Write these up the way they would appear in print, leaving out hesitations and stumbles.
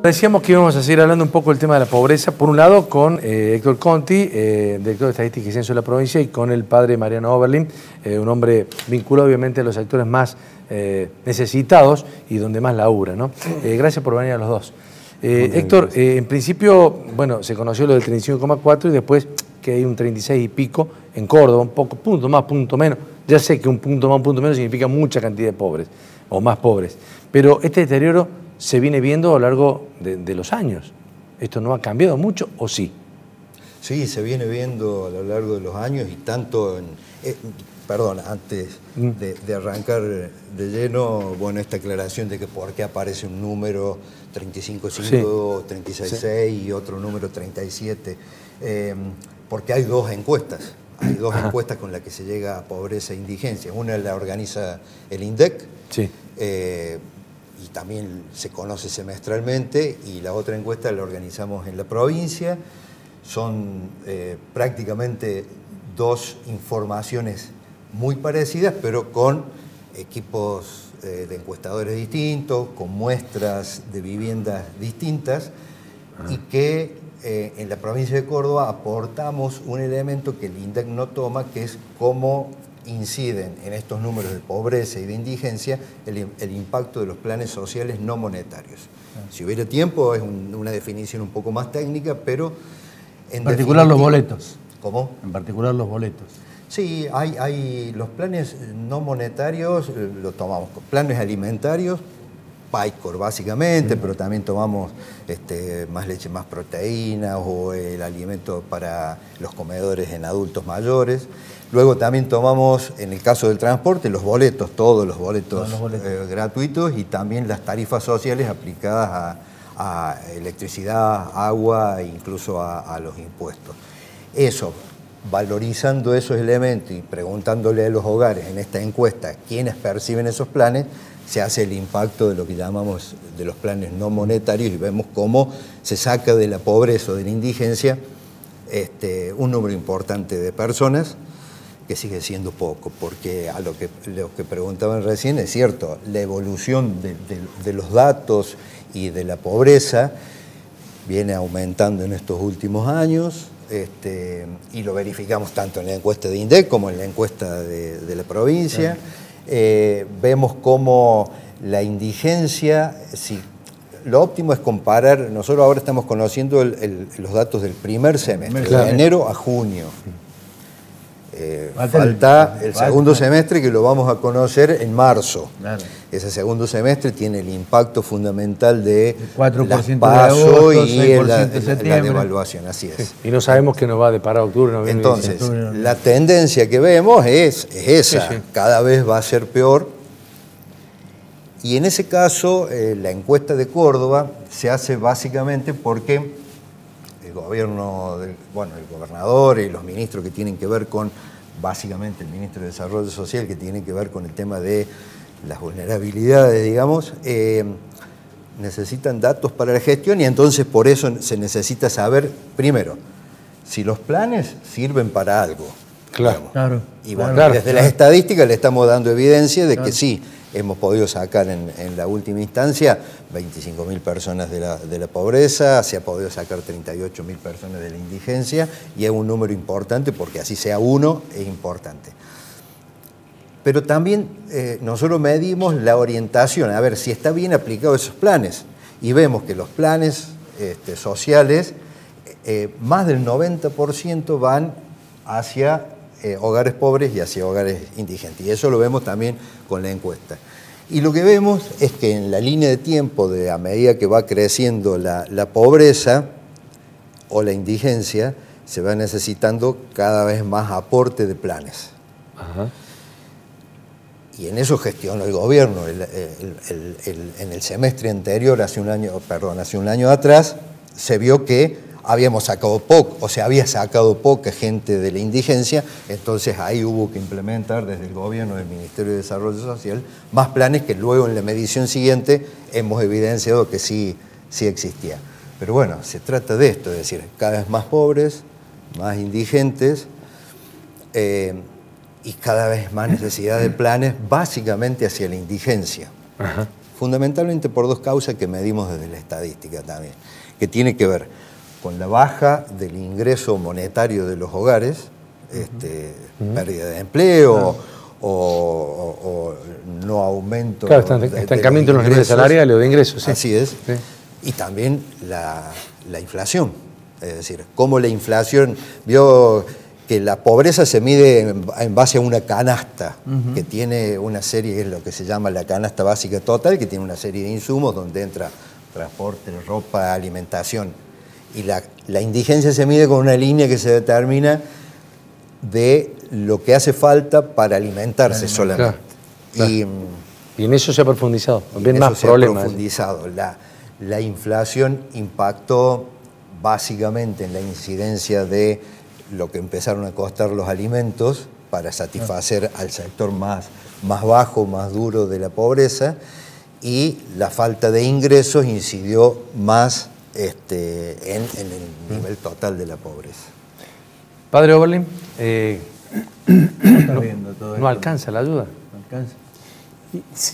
Decíamos que íbamos a seguir hablando un poco del tema de la pobreza, por un lado con Héctor Conti, director de Estadística y Censo de la provincia, y con el padre Mariano Oberlin, un hombre vinculado obviamente a los sectores más necesitados y donde más labura, ¿no? Gracias por venir a los dos. Héctor, en principio, bueno, se conoció lo del 35,4 y después que hay un 36 y pico en Córdoba, un poco, punto más, punto menos. Ya sé que un punto más, un punto menos significa mucha cantidad de pobres, o más pobres, pero este deterioro se viene viendo a lo largo de los años. ¿Esto no ha cambiado mucho o sí? Sí, se viene viendo a lo largo de los años y tanto en... perdón, antes de arrancar de lleno, bueno, esta aclaración de que por qué aparece un número 35,5, sí, 36,6 sí, y otro número 37, porque hay dos encuestas. Hay dos encuestas con las que se llega a pobreza e indigencia. Una la organiza el INDEC, sí, y también se conoce semestralmente, y la otra encuesta la organizamos en la provincia. Son prácticamente dos informaciones muy parecidas, pero con equipos de encuestadores distintos, con muestras de viviendas distintas, y que en la provincia de Córdoba aportamos un elemento que el INDEC no toma, que es cómo inciden en estos números de pobreza y de indigencia el impacto de los planes sociales no monetarios. Si hubiera tiempo, es una definición un poco más técnica, pero... En particular los boletos. ¿Cómo? En particular los boletos. Sí, hay los planes no monetarios, lo tomamos con planes alimentarios, PAICOR básicamente, pero también tomamos más leche, más proteínas, o el alimento para los comedores en adultos mayores. Luego también tomamos, en el caso del transporte, los boletos, todos los boletos, gratuitos, y también las tarifas sociales aplicadas a electricidad, agua e incluso a los impuestos. Eso, valorizando esos elementos y preguntándole a los hogares en esta encuesta quiénes perciben esos planes, se hace el impacto de lo que llamamos de los planes no monetarios, y vemos cómo se saca de la pobreza o de la indigencia un número importante de personas, que sigue siendo poco, porque a lo que preguntaban recién es cierto, la evolución de los datos y de la pobreza viene aumentando en estos últimos años, y lo verificamos tanto en la encuesta de INDEC como en la encuesta de la provincia. Vemos cómo la indigencia, lo óptimo es comparar, nosotros ahora estamos conociendo los datos del primer semestre, de enero a junio. Falta el segundo semestre, que lo vamos a conocer en marzo. Claro. Ese segundo semestre tiene el impacto fundamental de las PASO y la devaluación, así es. Y no sabemos qué nos va a deparar octubre, noviembre. Entonces, la tendencia que vemos es esa, cada vez va a ser peor. Y en ese caso, la encuesta de Córdoba se hace básicamente porque el gobierno, el gobernador y los ministros que tienen que ver con, básicamente el ministro de Desarrollo Social, que tiene que ver con el tema de las vulnerabilidades, digamos, necesitan datos para la gestión, y entonces por eso se necesita saber, primero, si los planes sirven para algo. Claro. Y bueno, desde las estadísticas le estamos dando evidencia de que sí, hemos podido sacar en la última instancia 25.000 personas de la pobreza, se ha podido sacar 38.000 personas de la indigencia, y es un número importante, porque así sea uno, es importante. Pero también nosotros medimos la orientación, a ver si está bien aplicados esos planes, y vemos que los planes sociales, más del 90% van hacia hogares pobres y hacia hogares indigentes, y eso lo vemos también con la encuesta. Y lo que vemos es que en la línea de tiempo, a medida que va creciendo la pobreza o la indigencia, se va necesitando cada vez más aporte de planes. Ajá. Y en eso gestionó el gobierno. En el semestre anterior, hace un año atrás, se vio que habíamos sacado poco, o sea, había sacado poca gente de la indigencia, entonces ahí hubo que implementar desde el gobierno del Ministerio de Desarrollo Social más planes, que luego en la medición siguiente hemos evidenciado que sí existía. Pero bueno, se trata de esto, es decir, cada vez más pobres, más indigentes, y cada vez más necesidad de planes básicamente hacia la indigencia. Ajá. fundamentalmente por dos causas que medimos desde la estadística también, que tiene que ver con la baja del ingreso monetario de los hogares, pérdida de empleo o no aumento. Claro, estancamiento en los niveles salariales o de ingresos. Sí. Así es. Sí. Y también la inflación. Es decir, cómo la inflación vio que la pobreza se mide en base a una canasta que tiene una serie, es lo que se llama la canasta básica total, que tiene una serie de insumos donde entra transporte, ropa, alimentación. Y la indigencia se mide con una línea que se determina de lo que hace falta para alimentarse solamente. Claro. Y en eso se ha profundizado. También más problemas. Se ha profundizado. La inflación impactó básicamente en la incidencia de lo que empezaron a costar los alimentos para satisfacer al sector más bajo, más duro de la pobreza, y la falta de ingresos incidió más en el nivel total de la pobreza. Padre Oberlin, no alcanza la ayuda. No alcanza.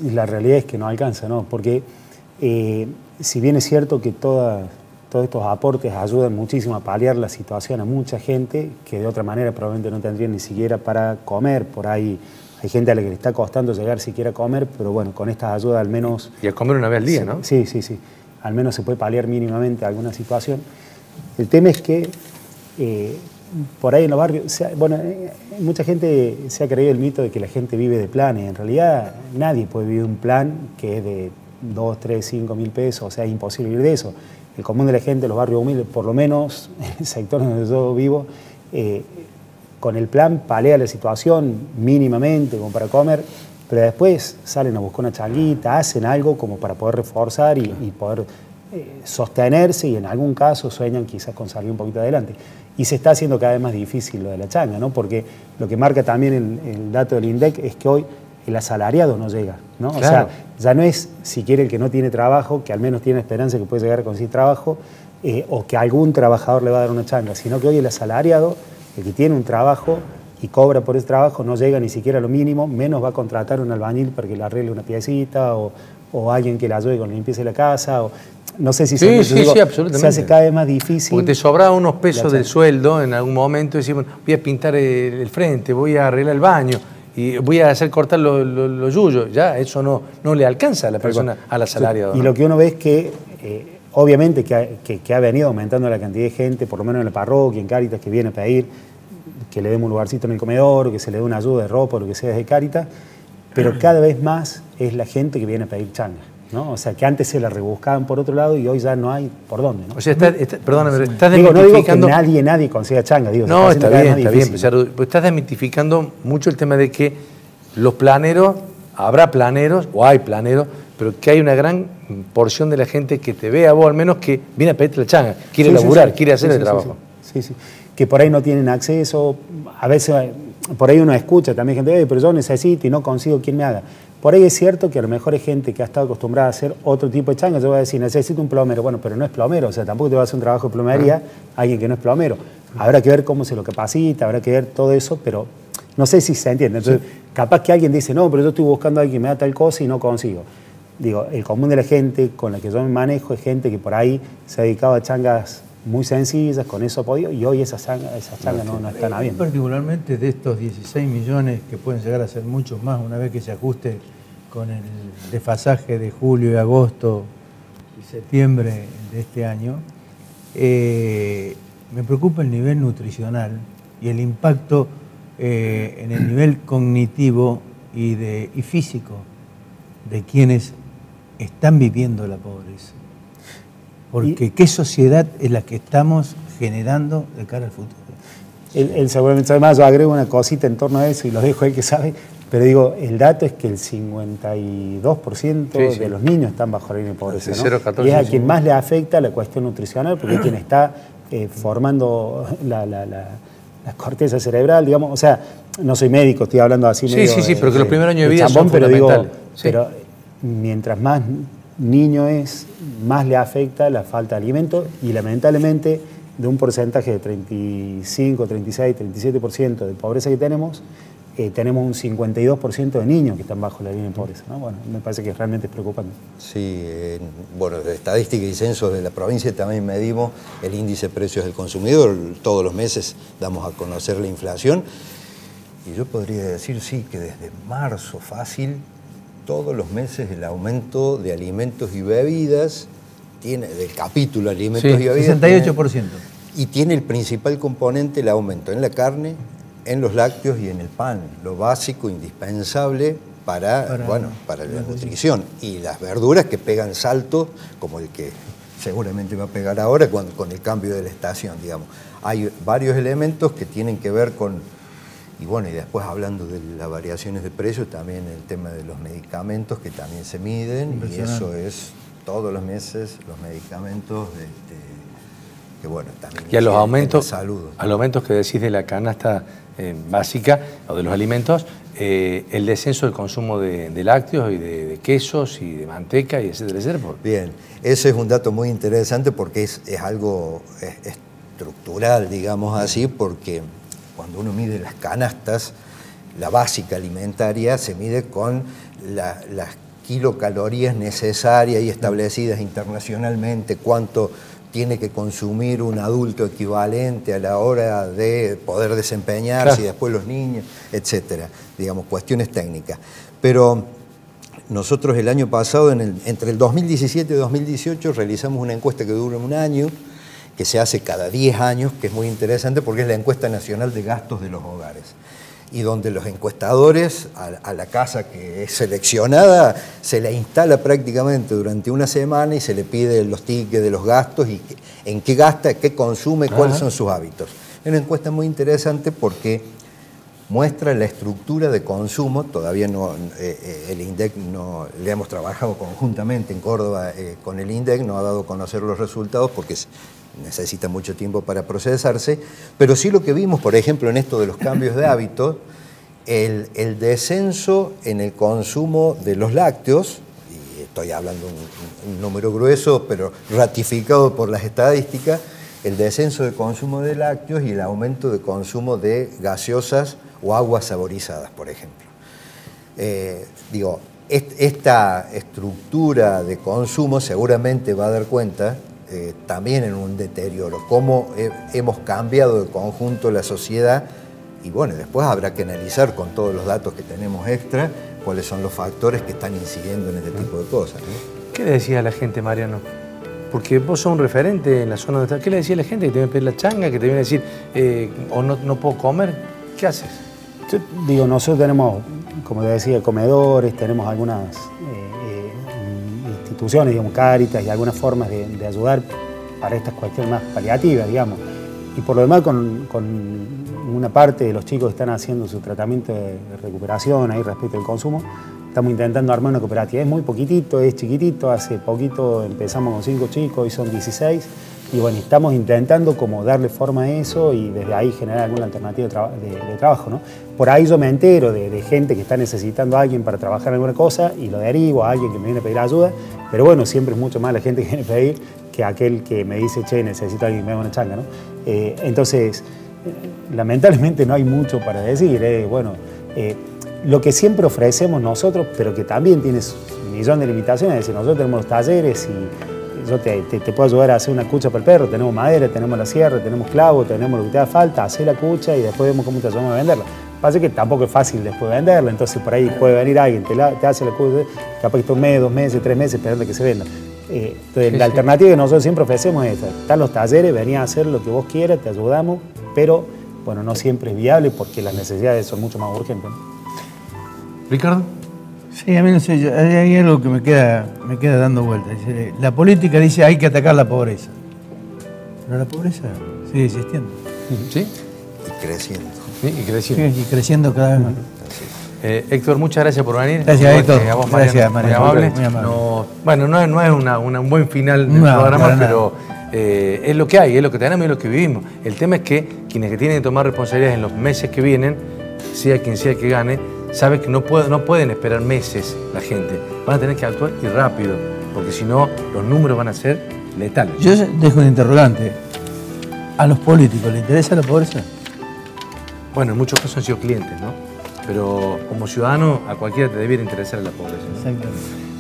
Y la realidad es que no alcanza, ¿no? Porque si bien es cierto que todos estos aportes ayudan muchísimo a paliar la situación a mucha gente que de otra manera probablemente no tendría ni siquiera para comer. Por ahí hay gente a la que le está costando llegar siquiera a comer, pero bueno, con estas ayudas al menos... Y a comer una vez al día, sí, ¿no? Sí. Al menos se puede paliar mínimamente alguna situación. El tema es que por ahí en los barrios, mucha gente se ha creído el mito de que la gente vive de planes. En realidad nadie puede vivir un plan que es de 2, 3, 5 mil pesos, o sea, es imposible vivir de eso. El común de la gente, los barrios humildes, por lo menos en el sector donde yo vivo, con el plan palea la situación mínimamente como para comer, pero después salen a buscar una changuita, hacen algo como para poder reforzar y poder sostenerse, y en algún caso sueñan quizás con salir un poquito adelante. Y se está haciendo cada vez más difícil lo de la changa, ¿no? Porque lo que marca también el dato del INDEC es que hoy el asalariado no llega, ¿no? Claro. O sea, ya no es siquiera el que no tiene trabajo, que al menos tiene esperanza de que puede llegar a conseguir trabajo, o que algún trabajador le va a dar una changa, sino que hoy el asalariado, el que tiene un trabajo y cobra por ese trabajo, no llega ni siquiera a lo mínimo, menos va a contratar un albañil para que le arregle una piecita, o alguien que le ayude con la limpieza de la casa, o no sé si sí, absolutamente. Se hace cada vez más difícil. Porque te sobraba unos pesos del sueldo en algún momento, y decís, bueno, voy a pintar el frente, voy a arreglar el baño, y voy a hacer cortar los yuyos. Ya eso no le alcanza a la persona, al asalariado. Y ¿no? lo que uno ve es que, obviamente, que ha venido aumentando la cantidad de gente, por lo menos en la parroquia, en Cáritas, que viene a pedir que le demos un lugarcito en el comedor, o que se le dé una ayuda de ropa, o lo que sea desde Cáritas, pero cada vez más es la gente que viene a pedir changa, ¿no? O sea, que antes se la rebuscaban por otro lado y hoy ya no hay por dónde, ¿no? O sea, perdóname, estás desmitificando... No digo que nadie consiga changa, digo. No, está bien, Pizarro, pues estás desmitificando mucho el tema de que los planeros, habrá planeros, o hay planeros, pero que hay una gran porción de la gente que te ve a vos, al menos, que viene a pedirte la changa, quiere laburar, quiere hacer el trabajo. Sí. Que por ahí no tienen acceso, a veces por ahí uno escucha también gente, pero yo necesito y no consigo quien me haga. Por ahí es cierto que a lo mejor hay gente que ha estado acostumbrada a hacer otro tipo de changa. Yo voy a decir, necesito un plomero. Bueno, pero no es plomero, o sea, tampoco te va a hacer un trabajo de plomería alguien que no es plomero. Habrá que ver cómo se lo capacita, habrá que ver todo eso, pero no sé si se entiende. Entonces, capaz que alguien dice, no, pero yo estoy buscando a alguien que me da tal cosa y no consigo. Digo, el común de la gente con la que yo me manejo es gente que por ahí se ha dedicado a changas muy sencillas, con eso ha podido, y hoy esas changas no están habiendo. Particularmente de estos 16 millones, que pueden llegar a ser muchos más una vez que se ajuste con el desfasaje de julio y agosto y septiembre de este año, me preocupa el nivel nutricional y el impacto en el nivel cognitivo y físico de quienes están viviendo la pobreza. Porque ¿qué sociedad es la que estamos generando de cara al futuro? Él seguramente sabe más, yo agrego una cosita en torno a eso y lo dejo él que sabe, pero digo, el dato es que el 52% de los niños están bajo la línea de pobreza, ¿no? 0, 14, y es a quien más le afecta la cuestión nutricional, porque es quien está formando la corteza cerebral, digamos, o sea, no soy médico, estoy hablando así medio... Sí, pero que los primeros años de vida son pero fundamentales. Pero mientras más niño es, más le afecta la falta de alimento, y lamentablemente de un porcentaje de 35, 36, 37% de pobreza que tenemos, tenemos un 52% de niños que están bajo la línea de pobreza, ¿no? Bueno, me parece que realmente es preocupante. Sí, bueno, de estadística y censos de la provincia también medimos el índice de precios del consumidor. Todos los meses damos a conocer la inflación. Y yo podría decir, sí, que desde marzo fácil, todos los meses el aumento de alimentos y bebidas, del capítulo alimentos y bebidas. 68%. Y tiene el principal componente el aumento en la carne, en los lácteos y en el pan, lo básico, indispensable para la nutrición. Y las verduras que pegan saltos, como el que seguramente va a pegar ahora con el cambio de la estación, digamos. Hay varios elementos que tienen que ver con, y bueno, y después hablando de las variaciones de precios, también el tema de los medicamentos que también se miden, y eso es todos los meses los medicamentos que bueno, también y a los aumentos, salud. A los aumentos que decís de la canasta básica o de los alimentos, el descenso del consumo de lácteos y de quesos y de manteca y etcétera, etcétera. Bien, ese es un dato muy interesante porque es algo estructural, digamos así, porque cuando uno mide las canastas, la básica alimentaria se mide con las kilocalorías necesarias y establecidas internacionalmente, cuánto tiene que consumir un adulto equivalente a la hora de poder desempeñarse, claro, y después los niños, etcétera, digamos, cuestiones técnicas. Pero nosotros el año pasado, entre el 2017 y 2018, realizamos una encuesta que dura un año, que se hace cada 10 años, que es muy interesante porque es la encuesta nacional de gastos de los hogares, y donde los encuestadores a la casa que es seleccionada se la instala prácticamente durante una semana y se le pide los tickets de los gastos y en qué gasta, qué consume, cuáles son sus hábitos. Es una encuesta muy interesante porque muestra la estructura de consumo. Todavía el INDEC no le hemos trabajado conjuntamente en Córdoba con el INDEC, no ha dado a conocer los resultados porque necesita mucho tiempo para procesarse, pero sí lo que vimos, por ejemplo, en esto de los cambios de hábitos, el descenso en el consumo de los lácteos, y estoy hablando un número grueso, pero ratificado por las estadísticas, el descenso de consumo de lácteos y el aumento de consumo de gaseosas o aguas saborizadas, por ejemplo. Esta estructura de consumo seguramente va a dar cuenta también en un deterioro, cómo hemos cambiado de conjunto la sociedad, y bueno, después habrá que analizar con todos los datos que tenemos extra cuáles son los factores que están incidiendo en este tipo de cosas, ¿no? ¿Qué le decía a la gente, Mariano? Porque vos sos un referente en la zona donde estás. ¿Qué le decía a la gente? ¿Que te viene a pedir la changa? ¿Que te viene a decir o no puedo comer? ¿Qué haces? Yo digo, nosotros tenemos, como te decía, comedores, tenemos algunas instituciones, digamos, Cáritas y algunas formas de ayudar para estas cuestiones más paliativas, digamos. Y por lo demás, con una parte de los chicos que están haciendo su tratamiento de recuperación ahí respecto al consumo, estamos intentando armar una cooperativa. Es muy poquitito, es chiquitito, hace poquito empezamos con 5 chicos, hoy son 16, y bueno, estamos intentando como darle forma a eso y desde ahí generar alguna alternativa de trabajo, ¿no? Por ahí yo me entero de gente que está necesitando a alguien para trabajar en alguna cosa y lo derivo a alguien que me viene a pedir ayuda, pero bueno, siempre es mucho más la gente que viene a pedir que aquel que me dice, che, necesito a alguien que me haga una changa, ¿no? Entonces, lamentablemente no hay mucho para decir, lo que siempre ofrecemos nosotros, pero que también tiene un millón de limitaciones, es decir, nosotros tenemos los talleres y yo te puedo ayudar a hacer una cucha para el perro, tenemos madera, tenemos la sierra, tenemos clavo, tenemos lo que te haga falta, hacer la cucha y después vemos cómo te ayudamos a venderla. Pasa que tampoco es fácil después venderla, entonces por ahí puede venir alguien, te hace la cucha, capaz que está un mes, 2 meses, 3 meses esperando que se venda. Entonces, la alternativa que nosotros siempre ofrecemos es esta: están los talleres, venía a hacer lo que vos quieras, te ayudamos, pero bueno, no siempre es viable porque las necesidades son mucho más urgentes, ¿no? ¿Ricardo? Sí, a mí no sé, hay algo que me queda dando vueltas. La política dice hay que atacar la pobreza, pero la pobreza sigue existiendo. ¿Sí? Y creciendo. Sí, y creciendo. Sí, y creciendo cada vez más. Héctor, muchas gracias por venir. Gracias, Héctor. A vos, Mariano, muy amable. Muy amable. Bueno, no es un buen final del programa, pero es lo que hay, es lo que tenemos y es lo que vivimos. El tema es que quienes que tienen que tomar responsabilidades en los meses que vienen, sea quien sea que gane, sabe que no pueden esperar meses la gente. Van a tener que actuar y rápido, porque si no, los números van a ser letales. Yo dejo un interrogante. ¿A los políticos les interesa la pobreza? Bueno, en muchos casos han sido clientes, ¿no? pero como ciudadano a cualquiera te debiera interesar la pobreza. Exactamente.